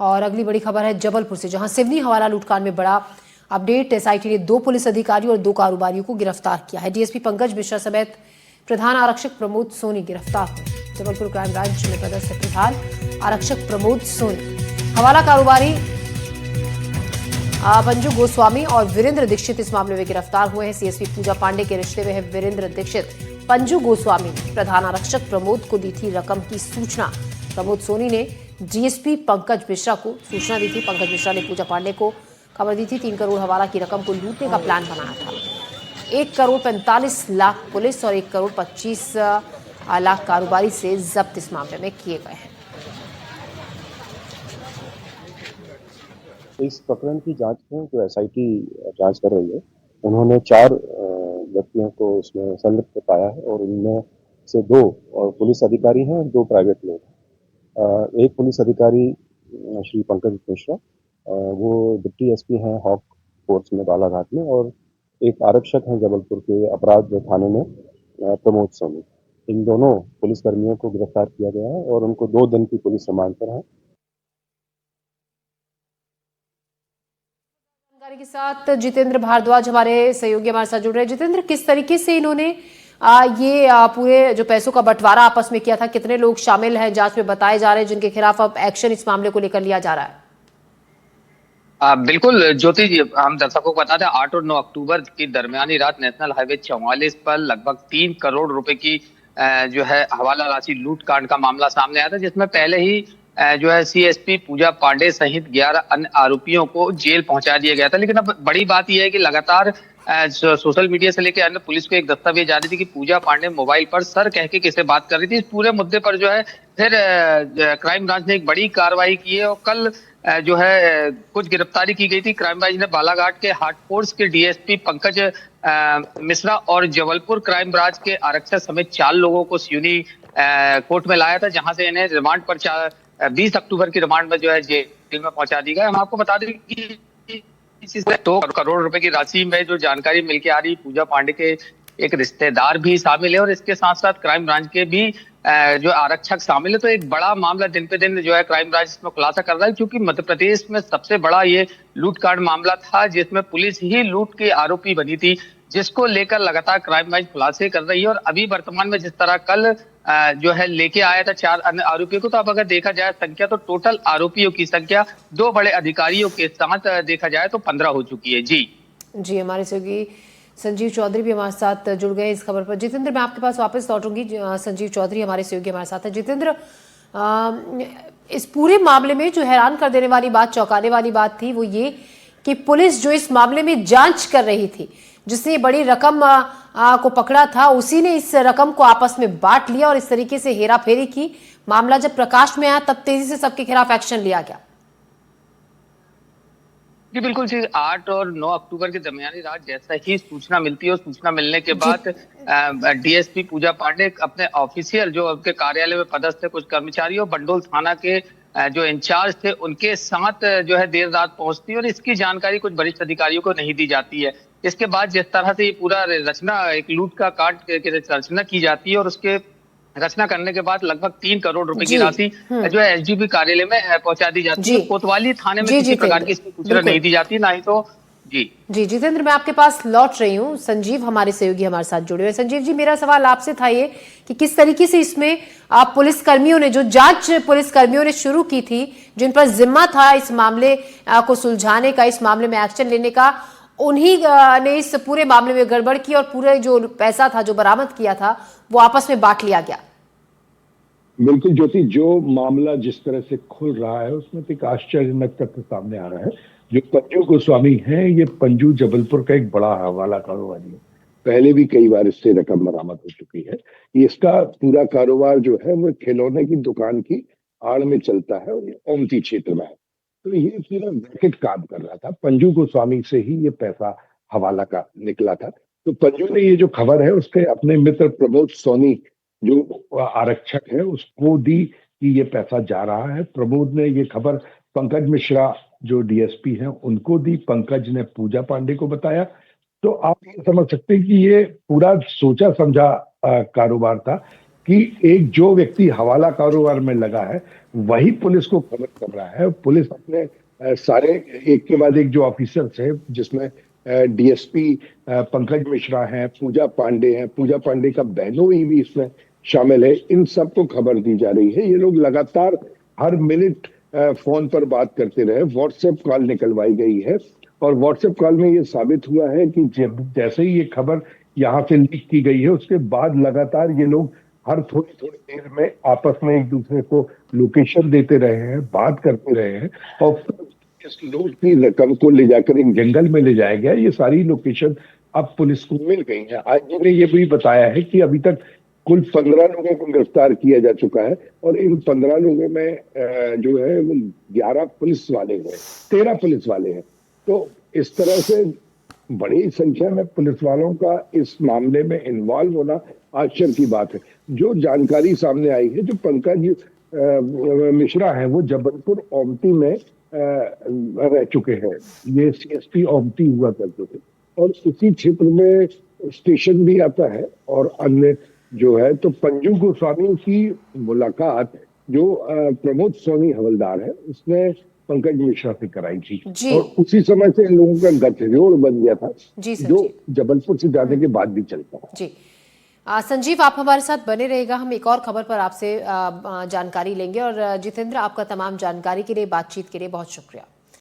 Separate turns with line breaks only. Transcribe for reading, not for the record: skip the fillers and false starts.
और अगली बड़ी खबर है जबलपुर से, जहां सिवनी हवाला लूटकांड में बड़ा अपडेट। एसआईटी ने 2 पुलिस अधिकारियों और 2 कारोबारियों को गिरफ्तार किया है। डीएसपी पंकज मिश्रा समेत प्रधान आरक्षक प्रमोद सोनी गिरफ्तार हुए। जबलपुर क्राइम ब्रांच में पदस्थ प्रधान आरक्षक प्रमोद सोनी, हवाला कारोबारी पंजू गोस्वामी और वीरेंद्र दीक्षित इस मामले में गिरफ्तार हुए हैं। सीएसपी पूजा पांडे के रिश्ते में है वीरेंद्र दीक्षित। पंजू गोस्वामी ने प्रधान आरक्षक प्रमोद को दी थी रकम की सूचना। प्रमोद सोनी ने डीएसपी पंकज मिश्रा को सूचना दी थी। पंकज मिश्रा ने पूजा पांडे को खबर दी थी। 3 करोड़ हवाला की रकम को लूटने का प्लान बनाया था। 1 करोड़ 45 लाख पुलिस और 1 करोड़ 25 लाख कारोबारी से जब्त इस मामले में किए गए हैं।
इस प्रकरण की जांच में जो एसआईटी जांच कर रही है, उन्होंने 4 व्यक्तियों को इसमें संलिप्त पाया है और इनमें से 2 पुलिस अधिकारी हैं, 2 प्राइवेट लोग हैं। एक पुलिस अधिकारी श्री पंकज मिश्रा, वो डिप्टी एसपी हैं हॉक फोर्स में बालाघाट में, और एक आरक्षक हैं जबलपुर के अपराध थाने में प्रमोद सोनी। इन दोनों पुलिस कर्मियों को गिरफ्तार किया गया है और उनको 2 दिन की पुलिस रिमांड पर है।
के साथ जितेंद्र भारद्वाज हमारे सहयोगी हमारे साथ जुड़ रहे हैं। जितेंद्र, किस तरीके से इन्होंने ये पूरे जो पैसों का बंटवारा आपस में किया था, कितने लोग शामिल हैं जांच में बताए जा रहे हैं, जिनके खिलाफ अब एक्शन इस मामले को लेकर लिया जा रहा है?
बिल्कुल ज्योति जी, हम दर्शकों को बता दें 8 और 9 अक्टूबर की दरमियानी रात नेशनल हाईवे 44 पर लगभग 3 करोड़ रुपए की जो है हवाला राशि लूट कांड का मामला सामने आया था, जिसमें पहले ही जो है सीएसपी पूजा पांडे सहित 11 अन्य आरोपियों को जेल पहुंचा दिया गया था। लेकिन अब बड़ी बात यह है कि लगातार सोशल मीडिया से लेकर अन्य पुलिस को एक दस्तावेज आ रही थी कि पूजा पांडे मोबाइल पर सर कह के किसे बात कर रही थी। इस पूरे मुद्दे पर जो है फिर क्राइम ब्रांच ने एक बड़ी कार्रवाई की है और कल जो है कुछ गिरफ्तारी की गई थी। क्राइम ब्रांच ने बालाघाट के हाट फोर्स के डीएसपी पंकज मिश्रा और जबलपुर क्राइम ब्रांच के आरक्षक समेत 4 लोगों को सिवनी कोर्ट में लाया था, जहां से इन्हें रिमांड पर 20 अक्टूबर की रिमांड में जो है जेल में पहुंचा दी गई। हम आपको बता दें कि 2 करोड़ रुपए की राशि में जो जानकारी मिलकर आ रही, पूजा पांडे के एक रिश्तेदार भी शामिल है और इसके साथ साथ क्राइम ब्रांच के भी जो आरक्षक शामिल है। तो एक बड़ा मामला दिन पे दिन जो है क्राइम ब्रांच इसमें खुलासा कर रहा है, क्योंकि मध्य प्रदेश में सबसे बड़ा ये लूटकांड मामला था जिसमें पुलिस ही लूट के आरोपी बनी थी, जिसको लेकर लगातार क्राइम ब्रांच खुलासे कर रही है। और अभी वर्तमान में जिस तरह कल जो है लेके आया था 4 अन्य आरोपियों को, तो अब अगर देखा जाए संख्या तो टोटल आरोपियों की संख्या 2 बड़े अधिकारियों के साथ देखा जाए तो 15 हो चुकी है। जी
हमारे सहयोगी संजीव चौधरी भी हमारे साथ जुड़ गए इस खबर पर। जितेंद्र, मैं आपके पास वापस लौटूंगी। संजीव चौधरी हमारे सहयोगी हमारे साथ है। जितेंद्र, इस पूरे मामले में जो हैरान कर देने वाली बात, चौंकाने वाली बात थी, वो ये कि पुलिस जो इस मामले में जांच कर रही थी, जिसने बड़ी रकम को पकड़ा था, उसी ने इस रकम को आपस में बांट लिया और इस तरीके से हेराफेरी की। मामला जब प्रकाश में आया तब तेजी से सबके खिलाफ एक्शन लिया गया।
जी बिल्कुल जी, 8 और 9 अक्टूबर के दरमियानी रात जैसा ही सूचना मिलती है, सूचना मिलने के बाद डीएसपी पूजा पांडे अपने ऑफिशियल जो उनके कार्यालय में पदस्थ थे कुछ कर्मचारियों, बंडोल थाना के जो इंचार्ज थे उनके साथ जो है देर रात पहुंचती है और इसकी जानकारी कुछ वरिष्ठ अधिकारियों को नहीं दी जाती है। इसके बाद जिस तरह से ये पूरा रचना, एक लूट का कांड की रचना की जाती है और उसके रचना करने के बाद लगभग 3 करोड़ रुपए की राशि जो है एसडीपी कार्यालय में पहुंचा दी जाती है। कोतवाली थाने में किसी प्रकार की सूचना नहीं दी जाती, ना ही तो जी
जितेंद्र, मैं आपके पास लौट रही हूँ। संजीव हमारे सहयोगी हमारे साथ जुड़े हुए। संजीव जी, मेरा सवाल आपसे था ये कि किस तरीके से इसमें आप पुलिस कर्मियों ने, जो जांच पुलिस कर्मियों ने शुरू की थी, जिन पर जिम्मा था इस मामले को सुलझाने का, इस मामले में एक्शन लेने का, उन्हीं ने इस पूरे मामले में गड़बड़ की और पूरे जो पैसा था जो बरामद किया था वो आपस में बांट लिया गया।
बिल्कुल ज्योति, जो मामला जिस तरह से खुल रहा है उसमें एक आश्चर्यजनक तथ्य सामने आ रहा है। जो पंजू गोस्वामी है, ये पंजू जबलपुर का एक बड़ा हवाला कारोबारी है। पहले भी कई बार इससे रकम बरामद हो चुकी है। इसका पूरा कारोबार जो है वो खिलौने की दुकान की आड़ में चलता है और ये ओमती क्षेत्र में है। तो ये पूरा रैकेट काम कर रहा था। पंजू गोस्वामी से ही ये पैसा हवाला का निकला था। तो पंजू ने ये जो खबर है उसके अपने मित्र प्रमोद सोनी जो आरक्षक है उसको दी कि ये पैसा जा रहा है। प्रमोद ने ये खबर पंकज मिश्रा जो डीएसपी हैं उनको दी। पंकज ने पूजा पांडे को बताया। तो आप ये समझ सकते हैं कि ये पूरा सोचा समझा कारोबार था कि एक जो व्यक्ति हवाला कारोबार में लगा है वही पुलिस को खबर कर रहा है। पुलिस अपने सारे एक के बाद एक जो ऑफिसर्स हैं, जिसमें डीएसपी पंकज मिश्रा हैं, पूजा पांडे हैं, पूजा पांडे का बहनोई भी इसमें शामिल है, इन सबको खबर दी जा रही है। ये लोग लगातार हर मिनट फोन पर बात करते रहे। व्हाट्सएप कॉल निकलवाई गई है और व्हाट्सएप कॉल में ये साबित हुआ है कि जैसे ही ये खबर यहाँ से लीक की गई है, उसके बाद लगातार ये लोग हर थोड़ी थोड़ी देर में आपस में एक दूसरे को लोकेशन देते रहे हैं, बात करते रहे हैं और फिर इस लूट की रकम को ले जाकर एक जंगल में ले जाया गया। ये सारी लोकेशन अब पुलिस को मिल गई है। आईजी ने ये भी बताया है कि अभी तक कुल 15 लोगों को गिरफ्तार किया जा चुका है और इन 15 लोगों में जो है वो 11 पुलिस वाले हैं, 13 पुलिस वाले हैं। तो इस तरह से बड़ी संख्या में पुलिस वालों का इस मामले में इन्वॉल्व होना आश्चर्य की बात है। जो जानकारी सामने आई है, जो पंकज मिश्रा है वो जबलपुर ओमती में रह चुके हैं। ये सीएसपी ओमती हुआ करते थे और उसी क्षेत्र में स्टेशन भी आता है। और अन्य जो है तो पंजू गोस्वामी की मुलाकात जो प्रमोद सोनी हवलदार है उसने पंकज मिश्रा से कराई थी
जी।
और उसी समय से इन लोगों का गठजोड़ बन गया था,
जी
जो
संजीव।
जबलपुर से जाने के बाद भी चलता है।
जी संजीव, आप हमारे साथ बने रहेगा, हम एक और खबर पर आपसे जानकारी लेंगे। और जितेंद्र, आपका तमाम जानकारी के लिए, बातचीत के लिए बहुत शुक्रिया।